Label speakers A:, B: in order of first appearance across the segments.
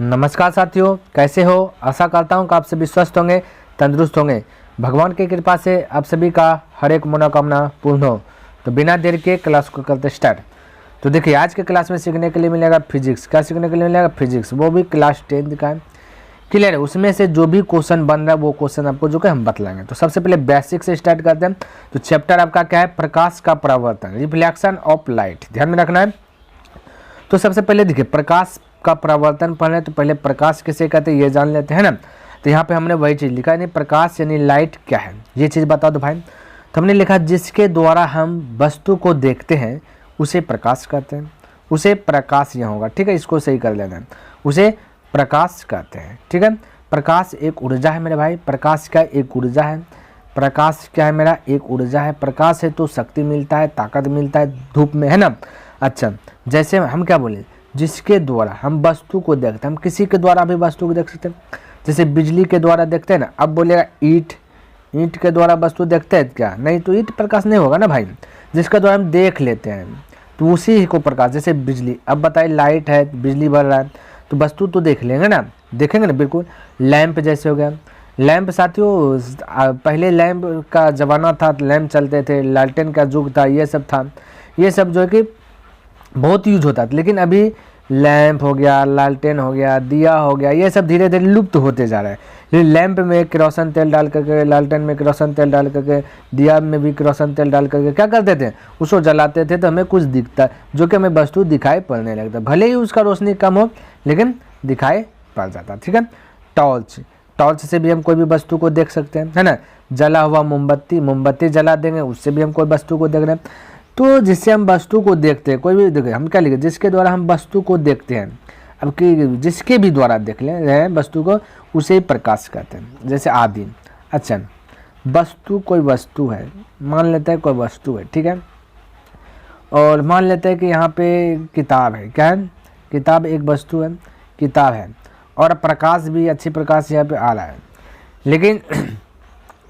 A: नमस्कार साथियों, कैसे हो। आशा करता हूँ कि आप सभी स्वस्थ होंगे, तंदुरुस्त होंगे। भगवान की कृपा से आप सभी का हर एक मनोकामना पूर्ण हो। तो बिना देर के क्लास को करते स्टार्ट। तो देखिए, आज के क्लास में सीखने के लिए मिलेगा फिजिक्स। क्या सीखने के लिए मिलेगा? फिजिक्स, वो भी क्लास 10 का है। क्लियर है? उसमें से जो भी क्वेश्चन बन रहा है वो क्वेश्चन आपको जो कि हम बतलाएंगे। तो सबसे पहले बेसिक से स्टार्ट करते हैं। तो चैप्टर आपका क्या है? प्रकाश का परावर्तन, रिफ्लेक्शन ऑफ लाइट। ध्यान में रखना है। तो सबसे पहले देखिए, प्रकाश का परावर्तन पढ़ रहे हैं तो पहले प्रकाश किसे कहते हैं ये जान लेते हैं ना। तो यहाँ पे हमने वही चीज़ लिखा है, नहीं प्रकाश यानी लाइट क्या है ये चीज़ बता दो भाई। तो हमने लिखा जिसके द्वारा हम वस्तु को देखते हैं उसे प्रकाश कहते हैं। उसे प्रकाश यहाँ होगा, ठीक है, इसको सही कर लेना है। उसे प्रकाश कहते हैं, ठीक है। प्रकाश एक ऊर्जा है मेरे भाई। प्रकाश क्या? एक ऊर्जा है। प्रकाश क्या है मेरा? एक ऊर्जा है। प्रकाश है तो शक्ति मिलता है, ताकत मिलता है धूप में, है ना। अच्छा, जैसे हम क्या बोले, जिसके द्वारा हम वस्तु को देखते हैं। हम किसी के द्वारा भी वस्तु को देख सकते हैं, जैसे बिजली के द्वारा देखते हैं ना। अब बोलेगा ईंट के द्वारा वस्तु देखते हैं क्या? नहीं, तो ईंट प्रकाश नहीं होगा ना भाई। जिसके द्वारा हम देख लेते हैं तो उसी को प्रकाश। जैसे बिजली, अब बताइए लाइट है, बिजली बढ़ रहा है तो वस्तु तो देख लेंगे ना, देखेंगे ना, बिल्कुल। लैंप जैसे हो गया। लैंप साथियों, पहले लैंप का ज़माना था, लैंप चलते थे, लालटेन का युग था, ये सब था। ये सब जो है कि बहुत यूज होता था। लेकिन अभी लैंप हो गया, लालटेन हो गया, दिया हो गया, ये सब धीरे धीरे लुप्त होते जा रहा है। लैंप में केरोसिन तेल डाल करके, लालटेन में केरोसिन तेल डाल करके, दिया में भी केरोसिन तेल डाल करके क्या करते थे, उसको जलाते थे तो हमें कुछ दिखता, जो कि हमें वस्तु दिखाई पड़ने लगता। भले ही उसका रोशनी कम हो लेकिन दिखाई पड़ जाता, ठीक है। टॉर्च से भी हम कोई भी वस्तु को देख सकते हैं, है ना। जला हुआ मोमबत्ती जला देंगे, उससे भी हम कोई वस्तु को देख रहे हैं। तो जिससे हम वस्तु को देखते हैं, कोई भी देखिए, हम क्या लिखे, जिसके द्वारा हम वस्तु को देखते हैं। अब कि जिसके भी द्वारा देख ले रहे हैं वस्तु को, उसे ही प्रकाश कहते हैं। जैसे आदि। अच्छा, वस्तु कोई वस्तु है, मान लेते हैं कोई वस्तु है, ठीक है। और मान लेते हैं कि यहाँ पे किताब है। क्या है? किताब एक वस्तु है, किताब है। और प्रकाश भी, अच्छी प्रकाश यहाँ पे आ रहा है। लेकिन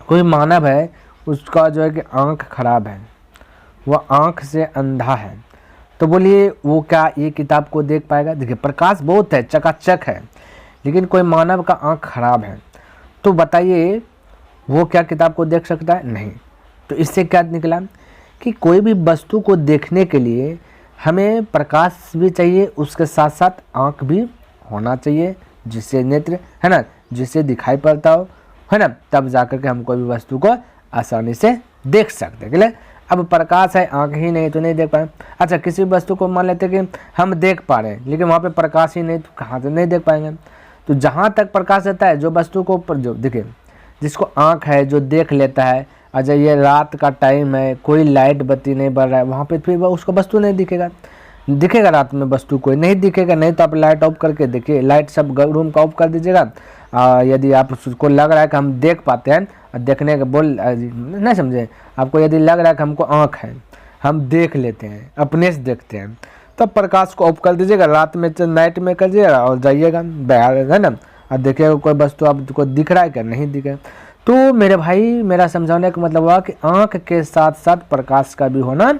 A: कोई मानव है, उसका जो है कि आँख खराब है, वह आँख से अंधा है। तो बोलिए वो क्या ये किताब को देख पाएगा? देखिए, प्रकाश बहुत है, चकाचक है, लेकिन कोई मानव का आँख खराब है, तो बताइए वो क्या किताब को देख सकता है? नहीं। तो इससे क्या निकला कि कोई भी वस्तु को देखने के लिए हमें प्रकाश भी चाहिए, उसके साथ साथ आँख भी होना चाहिए, जिससे नेत्र, है ना, जिससे दिखाई पड़ता हो, है ना, तब जाकर के हम कोई भी वस्तु को आसानी से देख सकते हैं। अब प्रकाश है, आँख ही नहीं तो नहीं देख पाए। अच्छा, किसी वस्तु को मान लेते हैं कि हम देख पा रहे हैं, लेकिन वहाँ पे प्रकाश ही नहीं, तो कहाँ से नहीं देख पाएंगे। तो जहाँ तक प्रकाश रहता है, जो वस्तु को जो देखिए, जिसको आँख है, जो देख लेता है। अच्छा, ये रात का टाइम है, कोई लाइट बत्ती नहीं बढ़ रहा है, वहाँ पे फिर उसको वस्तु नहीं दिखेगा रात में वस्तु कोई नहीं दिखेगा। नहीं तो आप लाइट ऑफ करके देखिए, लाइट सब रूम का ऑफ कर दीजिएगा। यदि आप उसको लग रहा है कि हम देख पाते हैं, देखने का बोल नहीं समझे, आपको यदि लग रहा है कि हमको आँख है, हम देख लेते हैं, अपने से देखते हैं, तब प्रकाश को ऑफ कर दीजिएगा, रात में नाइट में कर दीजिएगा और जाइएगा बाहर, है ना, और देखिएगा कोई वस्तु आपको दिख रहा है क्या? नहीं दिखे। तो मेरे भाई, मेरा समझाने का मतलब हुआ कि आँख के साथ साथ प्रकाश का भी होना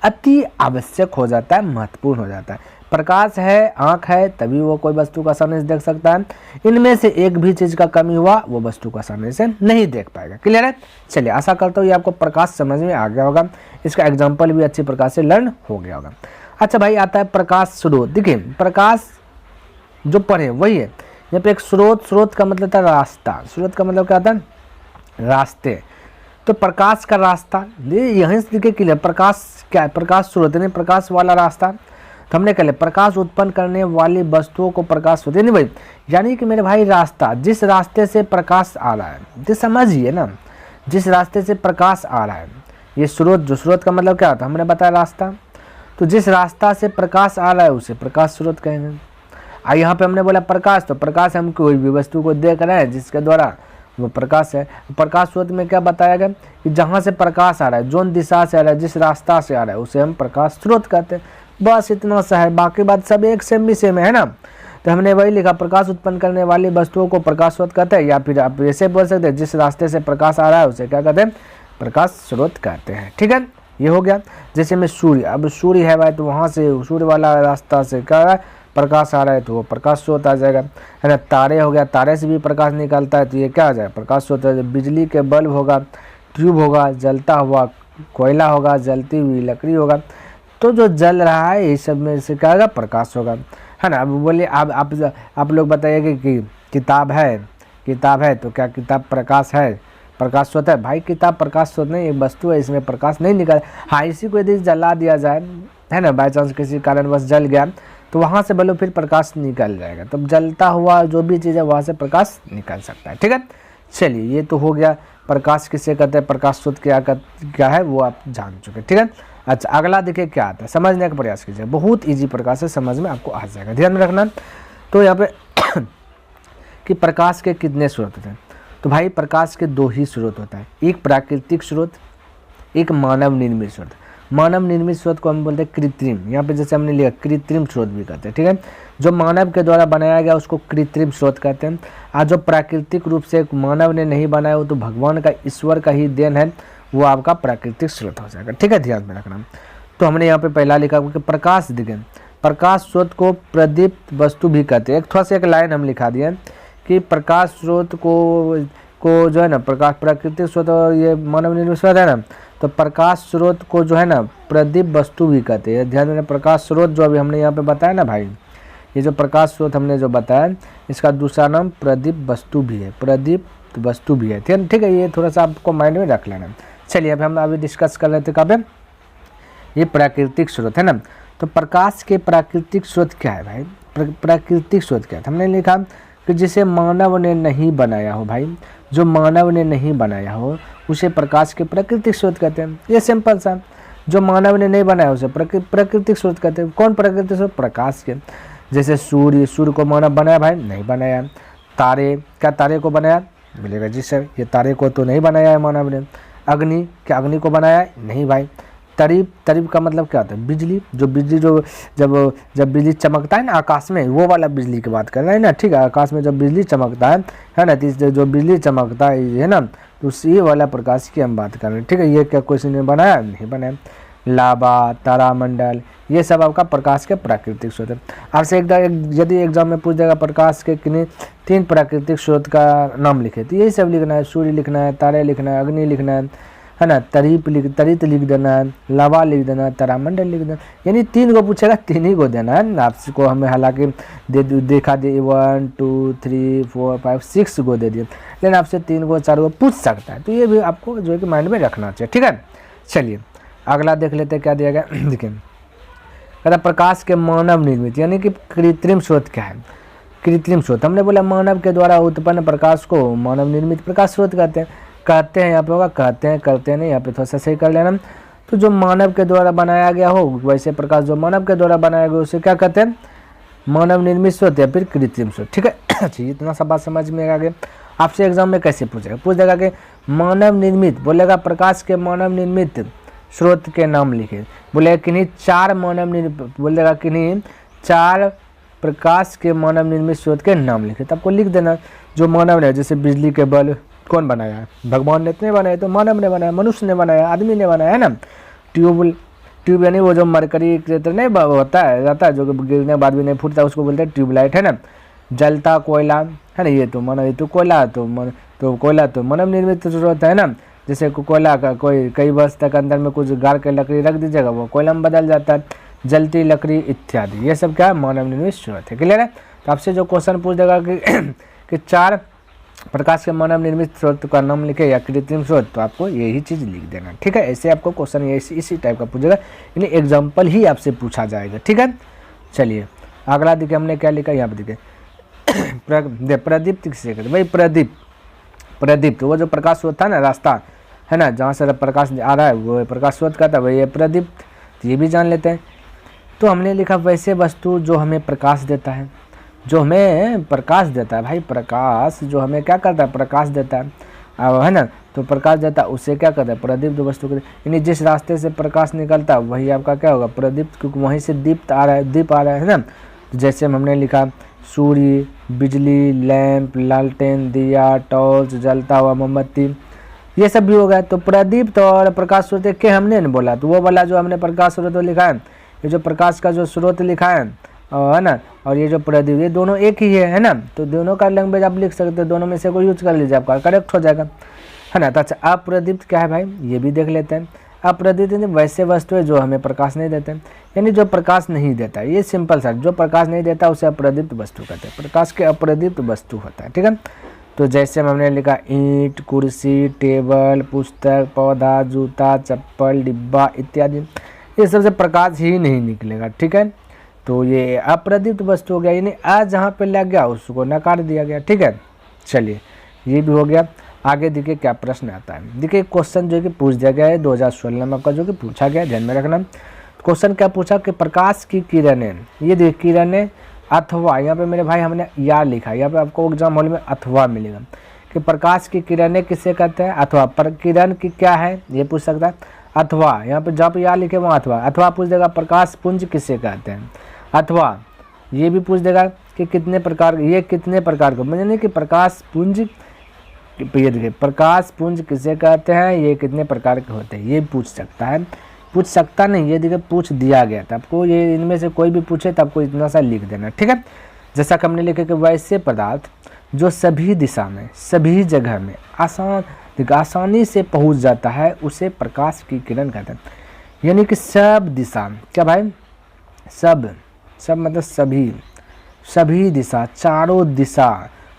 A: अति आवश्यक हो जाता है, महत्वपूर्ण हो जाता है। प्रकाश है, आँख है, तभी वो कोई वस्तु को आसानी से देख सकता है। इनमें से एक भी चीज़ का कमी हुआ, वो वस्तु को आसानी से नहीं देख पाएगा। क्लियर है? चलिए, आशा करता हूँ ये आपको प्रकाश समझ में आ गया होगा। इसका एग्जाम्पल भी अच्छी प्रकार से लर्न हो गया होगा। अच्छा भाई, आता है प्रकाश स्रोत। देखिए, प्रकाश जो पढ़े वही है। यहाँ पे एक स्रोत का मतलब था रास्ता। स्रोत का मतलब क्या था? रास्ते। तो प्रकाश का रास्ता यहीं से दिखे क्लियर। प्रकाश क्या है? प्रकाश स्रोत यानी प्रकाश वाला रास्ता। तो हमने कह लिया प्रकाश उत्पन्न करने वाली वस्तुओं को प्रकाश स्रोत, नहीं भाई, यानी कि मेरे भाई रास्ता, जिस रास्ते से प्रकाश आ रहा है, तो समझिए ना, जिस रास्ते से प्रकाश आ रहा है, ये स्रोत, जो स्रोत का मतलब क्या होता है, हमने बताया रास्ता। तो जिस रास्ता से प्रकाश आ रहा है उसे प्रकाश स्रोत कहेंगे। यहाँ पे हमने बोला प्रकाश, तो प्रकाश हम कोई भी वस्तु को देख रहे हैं जिसके द्वारा वो प्रकाश है। प्रकाश स्रोत में क्या बताया गया कि जहाँ से प्रकाश आ रहा है, जोन दिशा से आ रहा है, जिस रास्ता से आ रहा है, उसे हम प्रकाश स्रोत कहते हैं। बस इतना सा है, बाकी बात सब एक सेम भी सेम है ना। तो हमने वही लिखा, प्रकाश उत्पन्न करने वाली वस्तुओं को प्रकाश स्रोत कहते हैं, या फिर आप ऐसे बोल सकते हैं जिस रास्ते से प्रकाश आ रहा है उसे क्या कहते हैं? प्रकाश स्रोत कहते हैं। ठीक है, ये हो गया। जैसे में सूर्य, अब सूर्य है भाई, तो वहाँ से सूर्य वाला रास्ता से क्या है? प्रकाश आ रहा है तो वो प्रकाश स्रोत आ जाएगा, है ना। तारे हो गया, तारे से भी प्रकाश निकलता है तो ये क्या आ जाएगा, प्रकाश स्रोत है। बिजली के बल्ब होगा, ट्यूब होगा, जलता हुआ कोयला होगा, जलती हुई लकड़ी होगा। तो जो जल रहा है ये सब में से क्या होगा, प्रकाश होगा, है ना। अब बोलिए आप लोग बताइए कि किताब है तो क्या किताब प्रकाश है, प्रकाश स्रोत है? भाई किताब प्रकाश स्रोत नहीं, एक वस्तु है, इसमें प्रकाश नहीं निकल। हाँ, इसी को यदि जला दिया जाए, है ना, बाई चांस किसी कारणवश जल गया तो वहाँ से बोलो फिर प्रकाश निकल जाएगा। तो जलता हुआ जो भी चीज़ है वहाँ से प्रकाश निकल सकता है, ठीक है। चलिए, ये तो हो गया प्रकाश किसे कहते हैं, प्रकाश स्रोत क्या है वो आप जान चुके, ठीक है। अच्छा, अगला देखिए क्या आता है, समझने का प्रयास कीजिए, बहुत ईजी प्रकार से समझ में आपको आ जाएगा, ध्यान में रखना। तो यहाँ पे कि प्रकाश के कितने स्रोत होते हैं, तो भाई प्रकाश के दो ही स्रोत होता है, एक प्राकृतिक स्रोत, एक मानव निर्मित स्रोत। मानव निर्मित स्रोत को हम बोलते हैं कृत्रिम, यहाँ पे जैसे हमने लिखा कृत्रिम स्रोत भी कहते हैं, ठीक है। जो मानव के द्वारा बनाया गया उसको कृत्रिम स्रोत कहते हैं। आज जो प्राकृतिक रूप से मानव ने नहीं बनाया वो तो भगवान का, ईश्वर का ही देन है, वो आपका प्राकृतिक स्रोत हो जाएगा, ठीक है, ध्यान में रखना। तो हमने यहाँ पे पहला लिखा कि प्रकाश दिखे, प्रकाश स्रोत को प्रदीप्त वस्तु भी कहते हैं। थोड़ा सा एक लाइन हम लिखा दिए कि प्रकाश स्रोत को जो है ना, प्रकाश प्राकृतिक स्रोत और ये मानव निर्मित स्रोत है ना, तो प्रकाश स्रोत को जो है ना प्रदीप वस्तु भी कहते हैं। ध्यान देना, प्रकाश स्रोत जो अभी हमने यहाँ पे बताया ना भाई, ये जो प्रकाश स्रोत हमने जो बताया इसका दूसरा नाम प्रदीप वस्तु भी है, प्रदीप वस्तु भी है, ठीक है। ये थोड़ा सा आपको माइंड में रख लेना। चलिए, अब हम अभी डिस्कस कर रहे थे कब, ये प्राकृतिक स्रोत है ना। तो प्रकाश के प्राकृतिक स्रोत क्या है भाई, प्राकृतिक स्रोत क्या है, हमने लिखा कि जिसे मानव ने नहीं बनाया हो, भाई जो मानव ने नहीं बनाया हो उसे प्रकाश के प्राकृतिक स्रोत कहते हैं। ये सिंपल सा, जो मानव ने नहीं बनाया उसे प्राकृतिक स्रोत कहते हैं। कौन प्राकृतिक स्रोत, प्रकाश के। जैसे सूर्य को मानव बनाया भाई, नहीं बनाया। तारे, क्या तारे को बनाया, बोलेगा जी सर ये तारे को तो नहीं बनाया है मानव ने। अग्नि, क्या अग्नि को बनाया है, नहीं भाई। तरीब का मतलब क्या होता है, बिजली। जो बिजली जब बिजली चमकता है ना आकाश में, वो वाला बिजली की बात कर रहे हैं ना, ठीक है। आकाश में जब बिजली चमकता है ना, तो जो बिजली चमकता है ना, तो ये वाला प्रकाश की हम बात कर रहे हैं, ठीक है। ये क्या कोई ने बनाया, नहीं बनाया। लावा, तारामंडल, ये सब आपका प्रकाश के प्राकृतिक स्रोत है। आपसे यदि एग्जाम में पूछ जाएगा प्रकाश के किन्हीं 3 प्राकृतिक स्रोत का नाम लिखे, तो यही सब लिखना है, सूर्य लिखना है, तारे लिखना है, अग्नि लिखना है ना, तरित लिख देना है, लावा लिख देना है, तारामंडल लिख देना, यानी 3 को पूछेगा 3 ही को देना है। आपको हमें हालांकि देखा दे 1 2 3 4 5 6 को दे दिए, लेकिन आपसे 3 को 4 को पूछ सकता है, तो ये भी आपको जो है कि माइंड में रखना चाहिए, ठीक है। चलिए अगला देख लेते हैं क्या दिया गया। देखिए, कहता प्रकाश के मानव निर्मित यानी कि कृत्रिम स्रोत क्या है। कृत्रिम स्रोत हमने बोला मानव के द्वारा उत्पन्न प्रकाश को मानव निर्मित प्रकाश स्रोत कहते हैं। यहाँ पे होगा कहते हैं, करते हैं नहीं, यहाँ पे थोड़ा सा सही कर लेना। तो जो मानव के द्वारा बनाया गया हो वैसे प्रकाश जो मानव के द्वारा बनाया गया उसे क्या कहते हैं, मानव निर्मित स्रोत या फिर कृत्रिम स्रोत, ठीक है। अच्छा, इतना सा बात समझ में आ गया। आपसे एग्जाम में कैसे पूछेगा, पूछ देगा कि मानव निर्मित, बोलेगा प्रकाश के मानव निर्मित स्रोत के नाम लिखे, बोलेगा किन्हीं 4 मानव निर्मित, बोलेगा किन्हीं 4 प्रकाश के मानव निर्मित स्रोत के नाम लिखे। तो आपको लिख देना जो मानव ने, जैसे बिजली के बल्ब कौन बनाया है, भगवान ने इतने बनाए, तो मानव ने बनाया, मनुष्य ने बनाया, आदमी ने बनाया, है ना। ट्यूब यानी वो जो मरकरी क्षेत्र नहीं होता है जाता है, जो गिरने के बाद भी नहीं फूटता, उसको बोलते हैं ट्यूबलाइट, है ना। जलता कोयला, है ना, ये तो मानव, ये तो कोयला तो मानव निर्मित स्रोत है ना। जैसे कोयला का कोई कई वर्ष तक अंदर में कुछ गाड़ के लकड़ी रख दीजिएगा, वो कोयला में बदल जाता है, जलती लकड़ी इत्यादि, ये सब क्या है, मानव निर्मित स्रोत है, क्लियर है। तो आपसे जो क्वेश्चन पूछ देगा कि 4 प्रकाश के मानव निर्मित स्रोत का नाम लिखे या कृत्रिम स्रोत, तो आपको यही चीज़ लिख देना, ठीक है। ऐसे आपको क्वेश्चन इसी टाइप का पूछेगा, यानी एग्जाम्पल ही आपसे पूछा जाएगा, ठीक है। चलिए अगला देखिए हमने क्या लिखा, यहाँ पे देखिए प्रदीप्त किसे कहते हैं भाई, प्रदीप्त वो जो प्रकाश स्रोत था ना, रास्ता है ना, जहाँ से प्रकाश आ रहा है वो प्रकाश स्रोत का था, वही है प्रदीप्त, तो ये भी जान लेते हैं। तो हमने लिखा वैसे वस्तु जो हमें प्रकाश देता है, जो हमें प्रकाश देता है भाई, प्रकाश जो हमें क्या करता है, प्रकाश देता है ना। तो प्रकाश देता है उसे क्या कहता है, प्रदीप्त वस्तु कहते हैं। यानी जिस रास्ते से प्रकाश निकलता है वही आपका क्या होगा, प्रदीप्त, क्योंकि वहीं से दीप आ रहा है ना। तो जैसे हमने लिखा सूर्य, बिजली, लैंप, लालटेन, दिया, टॉर्च, जलता हुआ मोमबत्ती, ये सब भी हो गया। तो प्रदीप्त और प्रकाश स्रोत के हमने नहीं बोला, तो वो वाला जो हमने प्रकाश स्रोत लिखा है, ये जो प्रकाश का जो स्रोत लिखा है और है ना, और ये जो प्रदीप, ये दोनों एक ही है ना, तो दोनों का लैंग्वेज आप लिख सकते हो, दोनों में से कोई यूज कर लीजिए, आपका करेक्ट हो जाएगा, है ना। तो अच्छा, अप्रदीप्त क्या है भाई, ये भी देख लेते हैं। अप्रदीप्त वैसे वस्तु है जो हमें प्रकाश नहीं देते, यानी जो प्रकाश नहीं देता है, ये सिंपल सा, जो प्रकाश नहीं देता उसे अप्रदीप्त वस्तु कहते हैं, प्रकाश के अप्रदीप्त वस्तु होता है, ठीक है। तो जैसे हमने लिखा ईंट, कुर्सी, टेबल, पुस्तक, पौधा, जूता, चप्पल, डिब्बा इत्यादि, ये सबसे प्रकाश ही नहीं निकलेगा, ठीक है। तो ये अप्रदीप्त वस्तु हो गया, यानी आ जहाँ पे लग गया उसको नकार दिया गया, ठीक है। चलिए, ये भी हो गया। आगे देखिए क्या प्रश्न आता है। देखिए क्वेश्चन जो कि पूछ दिया गया है 2016 में आपका, जो कि पूछा गया, ध्यान में रखना। क्वेश्चन क्या पूछा कि प्रकाश की किरणें, ये देखिए किरणें अथवा, यहाँ पे मेरे भाई हमने या लिखा, यहाँ पे आपको एग्जाम हॉल में अथवा मिलेगा कि प्रकाश की किरणें किसे कहते हैं, अथवा। पर किरण की क्या है ये पूछ सकता है, अथवा। यहाँ पे जब या लिखे वहाँ अथवा, अथवा पूछ देगा प्रकाश पुंज किसे कहते हैं, अथवा। ये भी पूछ देगा कि कितने प्रकार, ये कितने प्रकार को, मतलब नहीं कि प्रकाश पुंज, ये देखिए प्रकाश पुंज किसे कहते हैं, ये कितने प्रकार के होते हैं, ये पूछ सकता है। पूछ सकता नहीं, ये देखिए पूछ दिया गया था आपको, ये इनमें से कोई भी पूछे तो आपको इतना सा लिख देना, ठीक है। जैसा कि हमने लिखा कि वैसे पदार्थ जो सभी दिशा में, सभी जगह में आसानी से पहुंच जाता है उसे प्रकाश की किरण कहते हैं। यानी कि सब दिशा, क्या भाई, सब मतलब सभी दिशा, चारों दिशा,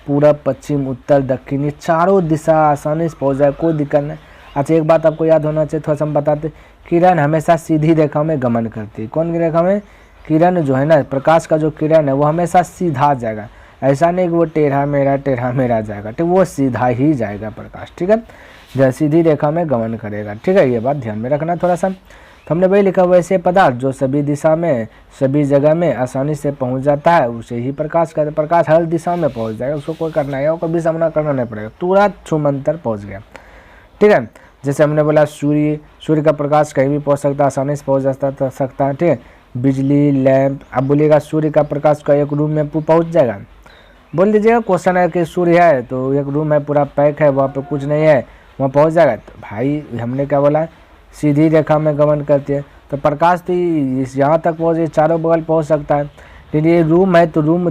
A: पूरब, पश्चिम, उत्तर, दक्षिणी, चारों दिशा आसानी से पहुंच जाए, कोई दिक्कत नहीं। अच्छा, एक बात आपको याद होना चाहिए, थोड़ा सा हम बताते, किरण हमेशा सीधी रेखा में गमन करती है। कौन की रेखा में, किरण जो है ना, प्रकाश का जो किरण है वो हमेशा सीधा जाएगा, ऐसा नहीं कि वो टेढ़ा मेरा जाएगा, ठीक, वो सीधा ही जाएगा प्रकाश, ठीक है, जब सीधी रेखा में गमन करेगा, ठीक है। ये बात ध्यान में रखना थोड़ा सा। तो हमने वही लिखा, वैसे पदार्थ जो सभी दिशा में, सभी जगह में आसानी से पहुंच जाता है उसे ही प्रकाश कहते हैं। प्रकाश हर दिशा में पहुंच जाएगा, उसको कोई करना है, कभी सामना करना नहीं पड़ेगा, तुरंत छुमंतर पहुंच गया, ठीक है। जैसे हमने बोला सूर्य का प्रकाश कहीं भी पहुंच सकता है, आसानी से पहुंच सकता है, ठीक है। बिजली, लैंप, अब बोलिएगा सूर्य का प्रकाश का एक रूम में पहुंच जाएगा, बोल दीजिएगा क्वेश्चन है कि सूर्य है तो एक रूम है पूरा पैक है, वहाँ पे कुछ नहीं है, वहाँ पहुँच जाएगा। तो भाई हमने क्या बोला, सीधी रेखा में गमन करती है, तो प्रकाश तो यहाँ तक पहुँचे, चारों बगल पहुँच सकता है। लेकिन ये रूम है तो रूम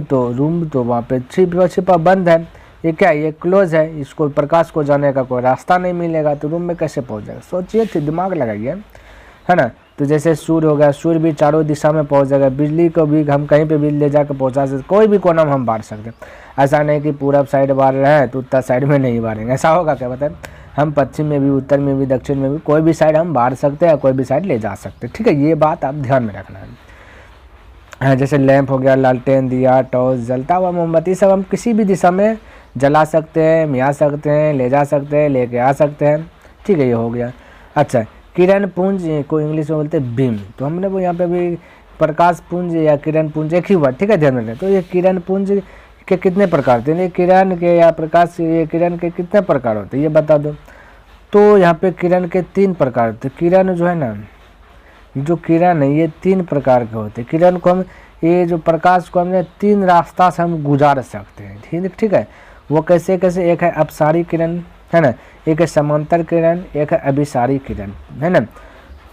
A: तो वहाँ पे छिपा बंद है, ये क्या है, ये क्लोज है, इसको प्रकाश को जाने का कोई रास्ता नहीं मिलेगा, तो रूम में कैसे पहुँच जाएगा, सोचिए, दिमाग लगाइए, है ना। तो जैसे सूर्य हो गया, सूर्य भी चारों दिशा में पहुंच जाएगा, बिजली को भी हम कहीं पे भी ले जाकर पहुंचा सकते, कोई भी कोना में हम बांट सकते, ऐसा नहीं कि पूरब साइड बांट रहे हैं तो उत्तर साइड में नहीं बांटेंगे, ऐसा होगा क्या, बताएं। हम पश्चिम में भी, उत्तर में भी, दक्षिण में भी, कोई भी साइड हम बांट सकते हैं, कोई भी साइड ले जा सकते हैं, ठीक है। ये बात आप ध्यान में रखना है। जैसे लैंप हो गया, लालटेन, दिया, टॉर्च, जलता हुआ मोमबत्ती, सब हम किसी भी दिशा में जला सकते हैं, मिला सकते हैं, ले जा सकते हैं, लेके आ सकते हैं, ठीक है, ये हो गया। अच्छा, किरण पुंज को इंग्लिश में बोलते हैं बीम, तो हमने वो यहाँ पे भी प्रकाश पुंज या किरण पुंज एक ही हुआ, ठीक है, ध्यान में रखें। तो ये किरण पुंज के कितने प्रकार थे, ये किरण के या प्रकाश, ये किरण के कितने प्रकार होते हैं ये बता दो। तो यहाँ पे किरण के 3 प्रकार होते, किरण जो है ना, जो किरण है ये 3 प्रकार के होते हैं। किरण को हम, ये जो प्रकाश को हमने 3 रास्ता से हम गुजार सकते हैं, ठीक है। वो कैसे, एक है अपसारी किरण, है ना, एक है समांतर किरण, एक है अभिसारी किरण, है ना।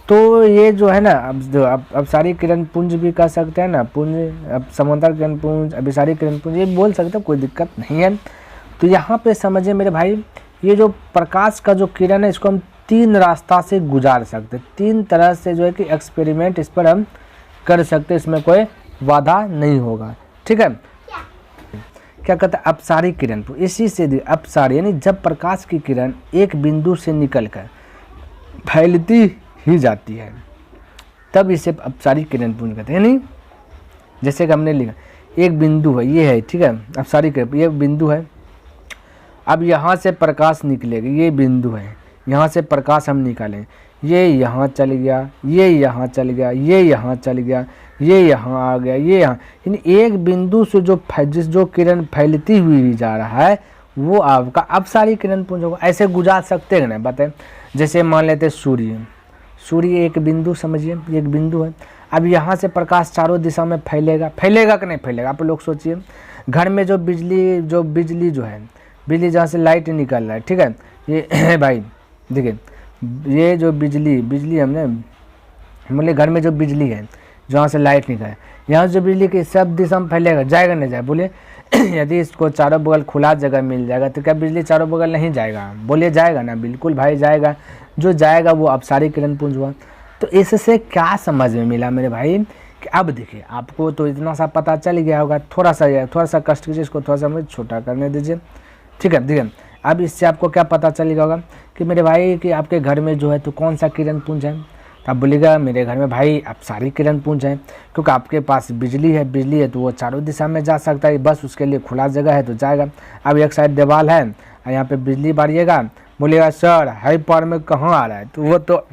A: तो ये जो है ना, अब सारी किरण पुंज भी कह सकते हैं ना, पुंज, अब समांतर किरण पुंज, अभिसारी किरण पुंज, ये बोल सकते हैं, कोई दिक्कत नहीं है। तो यहाँ पे समझिए मेरे भाई, ये जो प्रकाश का जो किरण है इसको हम 3 रास्ता से गुजार सकते, 3 तरह से जो है कि एक्सपेरिमेंट इस पर हम कर सकते, इसमें कोई बाधा नहीं होगा, ठीक है। क्या कहता है, अपसारी किरण, इसी से अपसारी यानी जब प्रकाश की किरण एक बिंदु से निकलकर फैलती ही जाती है तब इसे अपसारी किरण पुंज कहते हैं। यानी जैसे कि हमने लिखा, एक बिंदु है, ये है, ठीक है, अपसारी किरण, ये बिंदु है, अब यहाँ से प्रकाश निकलेगा, ये बिंदु है, यहाँ से प्रकाश हम निकालें, ये यहाँ चल गया, ये यहाँ चल गया, ये यहाँ चल गया, ये यहाँ आ गया, ये यहाँ, यानी एक बिंदु से जो किरण फैलती हुई जा रहा है वो आपका अपसारी किरण पुंज होगा। ऐसे गुजार सकते हैं ना, बताएं। जैसे मान लेते सूर्य एक बिंदु, समझिए एक बिंदु है, अब यहाँ से प्रकाश चारों दिशा में फैलेगा कि नहीं फैलेगा, आप लोग सोचिए। घर में जो बिजली जो है, बिजली जहाँ से लाइट निकल रहा है, ठीक है, ये भाई देखिए, ये जो बिजली हमने मतलब घर में जो बिजली है जहाँ से लाइट निकल है, यहाँ जो बिजली की सब दिशा में फैलेगा, जाएगा नहीं जाए बोलिए। यदि इसको चारों बगल खुला जगह मिल जाएगा तो क्या बिजली चारों बगल नहीं जाएगा? बोलिए जाएगा ना, बिल्कुल भाई जाएगा। जो जाएगा वो अपसारी किरण पुंज हुआ। तो इससे क्या समझ में मिला मेरे भाई कि अब देखिए आपको तो इतना सा पता चल गया होगा। थोड़ा सा कष्ट कीजिए, इसको थोड़ा सा मुझे छोटा करने दीजिए, ठीक है। देखिए अब इससे आपको क्या पता चल गया होगा कि मेरे भाई कि आपके घर में जो है तो कौन सा किरण पुंज है। तो आप बोलिएगा मेरे घर में भाई अपसारी किरण पुंज है, क्योंकि आपके पास बिजली है तो वो चारों दिशा में जा सकता है, बस उसके लिए खुला जगह है तो जाएगा। अब एक साइड दीवार है और यहाँ पे बिजली बारिएगा, बोलिएगा सर हाई पावर में कहाँ आ रहा है? तो वो तो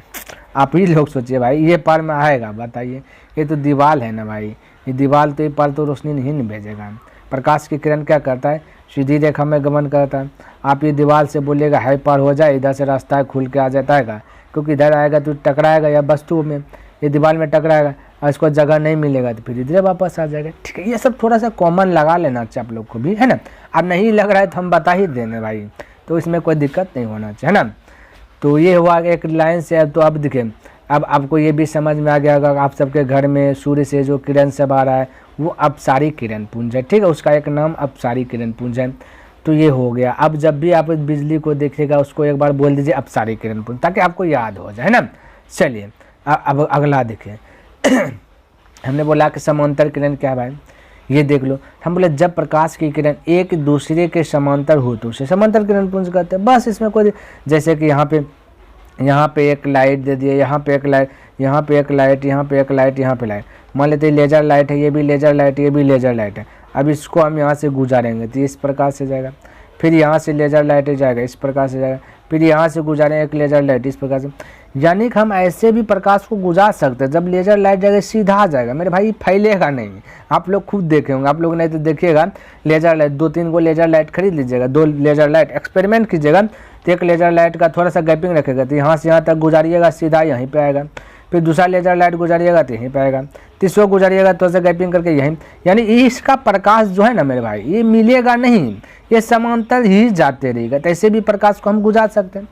A: आप ही लोग सोचिए भाई, ये पार में आएगा? बताइए, ये तो दीवार है ना भाई, ये दीवार तो ये पार तो रोशनी नहीं भेजेगा। प्रकाश की किरण क्या करता है? सीधी रेखा में गमन करता है। आप ये दीवार से बोलिएगा हाई पार हो जाए, इधर से रास्ता खुल के आ जाता है, क्योंकि इधर आएगा तो टकराएगा या वस्तु में, ये दीवार में टकराएगा और इसको जगह नहीं मिलेगा तो फिर इधर वापस आ जाएगा, ठीक है। ये सब थोड़ा सा कॉमन लगा लेना चाहिए आप लोग को भी, है ना। अब नहीं लग रहा है तो हम बता ही देंगे भाई, तो इसमें कोई दिक्कत नहीं होना चाहिए, है ना। तो ये हुआ एक लाइन से। तो अब देखिए, अब आपको ये भी समझ में आ गया होगा आप सबके घर में सूर्य से जो किरण सब आ रहा है वो अपसारी किरण पुंज है, ठीक है। उसका एक नाम अपसारी किरण पुंज है। तो ये हो गया। अब जब भी आप बिजली को देखिएगा उसको एक बार बोल दीजिए अपसारी किरण पुंज, ताकि आपको याद हो जाए, है ना। चलिए अब अगला देखिए। हमने बोला कि समांतर किरण क्या है भाई, ये देख लो। हम बोले जब प्रकाश की किरण एक दूसरे के समांतर हो तो उसे समांतर किरण पुंज कहते हैं। बस इसमें कोई, जैसे कि यहाँ पे एक लाइट दे दिए, यहाँ पे एक लाइट, यहाँ पे एक लाइट, यहाँ पे एक लाइट, यहाँ पे लाइट। मान लेते हैं लेजर लाइट है, ये भी लेजर लाइट, ये भी लेजर लाइट है। अब इसको हम यहाँ से गुजारेंगे तो इस प्रकार से जाएगा, फिर यहाँ से लेजर लाइट जाएगा इस प्रकार से जाएगा, फिर यहाँ से गुजारेंगे एक लेजर लाइट इस प्रकार से। यानी कि हम ऐसे भी प्रकाश को गुजार सकते हैं। जब लेजर लाइट जाएगा सीधा आ जाएगा मेरे भाई, फैलेगा नहीं। आप लोग खुद देखे होंगे, आप लोग नहीं तो देखिएगा लेजर लाइट, 2-3 गो लेजर लाइट खरीद लीजिएगा, 2 लेजर लाइट एक्सपेरिमेंट कीजिएगा। तो एक लेजर लाइट का थोड़ा सा गैपिंग रखेगा तो यहाँ से यहाँ तक गुजारिएगा सीधा यहीं पे आएगा, फिर दूसरा लेजर लाइट गुजारिएगा तो यहीं पे आएगा, तीसरा गुजारिएगा थोड़ा सा गैपिंग करके यहीं। यानी इसका प्रकाश जो है ना मेरे भाई ये मिलेगा नहीं, ये समांतर ही जाते रहेगा। तो ऐसे भी प्रकाश को हम गुजार सकते हैं।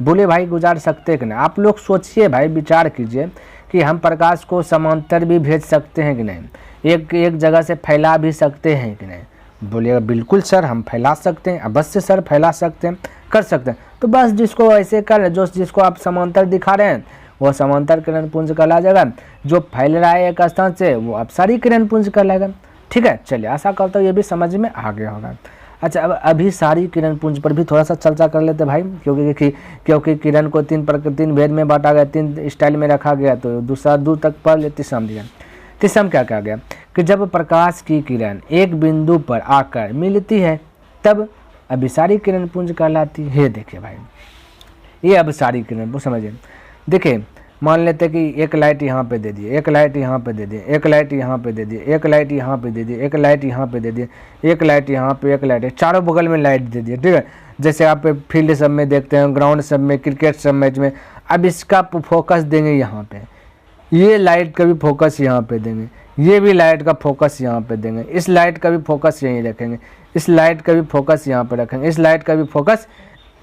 A: बोले भाई गुजार सकते हैं कि नहीं? आप लोग सोचिए भाई, विचार कीजिए कि हम प्रकाश को समांतर भी भेज सकते हैं कि नहीं, एक जगह से फैला भी सकते हैं कि नहीं? बोलिएगा बिल्कुल सर हम फैला सकते हैं, अवश्य सर फैला सकते हैं, कर सकते हैं। तो बस जिसको ऐसे कर, जिसको आप समांतर दिखा रहे हैं वो समांतर किरण पुंज कहला जाएगा, जो फैल रहा है एक स्थान से वो अपसारी किरण पुंज कहलाएगा, ठीक है। चलिए आशा करता हूँ ये भी समझ में आ गया होगा। अच्छा अब अभी सारी किरण पुंज पर भी थोड़ा सा चर्चा कर लेते भाई, क्योंकि किरण को 3 भेद में बांटा गया, 3 स्टाइल में रखा गया। तो दूसरा दूर तक पढ़ ले। तीसरा क्या कहा गया कि जब प्रकाश की किरण एक बिंदु पर आकर मिलती है तब अभिसारी किरण पुंज कहलाती है। देखिए भाई ये अभिसारी किरण पुंज समझिए। देखिए मान लेते हैं कि एक लाइट यहाँ पे दे दिए, एक लाइट यहाँ पे दे दिए, एक लाइट यहाँ पे दे दिए, एक लाइट यहाँ पे दे दिए, एक लाइट यहाँ पे दे दिए, एक लाइट यहाँ पे, एक लाइट चारों बगल में लाइट दे दिए, ठीक है। जैसे आप फील्ड सब में देखते हैं, ग्राउंड सब में, क्रिकेट सब मैच में। अब इसका फोकस देंगे यहाँ पे, ये लाइट का भी फोकस यहाँ पे देंगे, ये भी लाइट का फोकस यहाँ पे देंगे, इस लाइट का भी फोकस यहीं रखेंगे, इस लाइट का भी फोकस यहाँ पे रखेंगे, इस लाइट का भी फोकस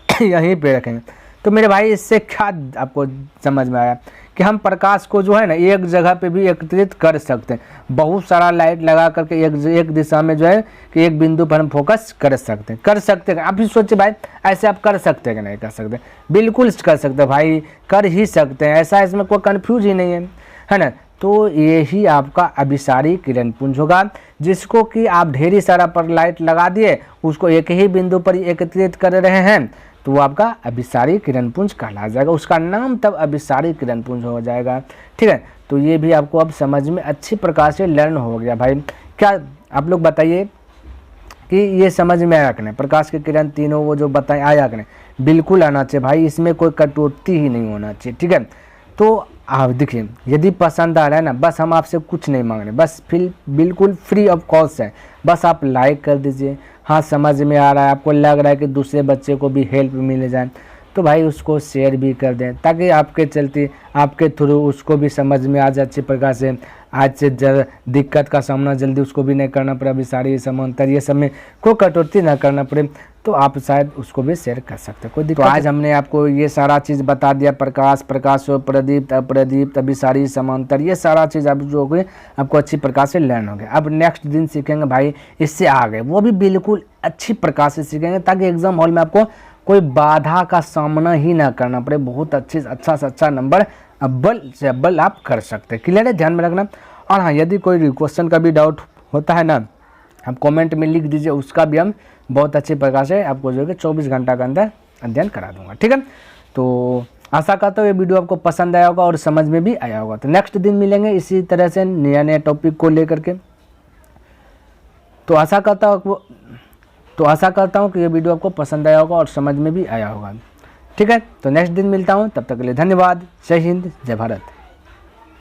A: यहीं पे रखेंगे। तो मेरे भाई इससे क्या आपको समझ में आया कि हम प्रकाश को जो है ना एक जगह पे भी एकत्रित कर सकते हैं। बहुत सारा लाइट लगा करके एक दिशा में जो है कि एक बिंदु पर हम फोकस कर सकते हैं। आप ही सोचिए भाई ऐसे आप कर सकते हैं कि नहीं कर सकते? बिल्कुल कर सकते हैं भाई, कर ही सकते हैं, ऐसा इसमें कोई कन्फ्यूज ही नहीं है ना। तो यही आपका अभिसारी किरण पुंज होगा, जिसको कि आप ढेरी सारा पर लाइट लगा दिए, उसको एक ही बिंदु पर एकत्रित कर रहे हैं, तो वो आपका अभिसारी किरण पुंज कहला जाएगा। उसका नाम तब अभिसारी किरण पुंज हो जाएगा, ठीक है। तो ये भी आपको अब समझ में अच्छी प्रकार से लर्न हो गया भाई। क्या आप लोग बताइए कि ये समझ में आया कि नहीं? प्रकाश की किरण तीनों वो जो बताए आया कि नहीं? बिल्कुल आना चाहिए भाई, इसमें कोई कटौती ही नहीं होना चाहिए, ठीक है। तो आप देखिए यदि पसंद आ रहा है ना, बस हम आपसे कुछ नहीं मांग रहे, बस बिल्कुल फ्री ऑफ कॉस्ट है। बस आप लाइक कर दीजिए, हाँ समझ में आ रहा है, आपको लग रहा है कि दूसरे बच्चे को भी हेल्प मिल जाए तो भाई उसको शेयर भी कर दें, ताकि आपके चलते आपके थ्रू उसको भी समझ में आ जाए अच्छी प्रकार से, आज से दिक्कत का सामना जल्दी उसको भी नहीं करना पड़े, अभिसारी समांतर ये सब में कोई कटौती ना करना पड़े, तो आप शायद उसको भी शेयर कर सकते हैं, कोई दिक्कत। तो आज हमने आपको ये सारा चीज़ बता दिया, प्रकाश, प्रकाश, प्रदीप्त, अप्रदीप्त, अभिसारी, समांतर, ये सारा चीज़ आप जो हो आपको अच्छी प्रकार से लर्न हो गया। अब नेक्स्ट दिन सीखेंगे भाई इससे आगे, वो भी बिल्कुल अच्छी प्रकार से सीखेंगे ताकि एग्जाम हॉल में आपको कोई बाधा का सामना ही ना करना पड़े, बहुत अच्छा से अच्छा नंबर अव्वल से अव्वल आप कर सकते हैं। क्लियर है, ध्यान में रखना। और हाँ, यदि कोई क्वेश्चन का भी डाउट होता है ना, आप कमेंट में लिख दीजिए, उसका भी हम बहुत अच्छी प्रकार से आपको जो है 24 घंटा के अंदर अध्ययन करा दूंगा। ठीक है, तो आशा करता हूँ ये वीडियो आपको पसंद आया होगा और समझ में भी आया होगा। तो नेक्स्ट दिन मिलेंगे इसी तरह से नया टॉपिक को लेकर के। तो आशा करता हूँ कि ये वीडियो आपको पसंद आया होगा और समझ में भी आया होगा। ठीक है, तो नेक्स्ट दिन मिलता हूँ, तब तक के लिए धन्यवाद। जय हिंद, जय भारत।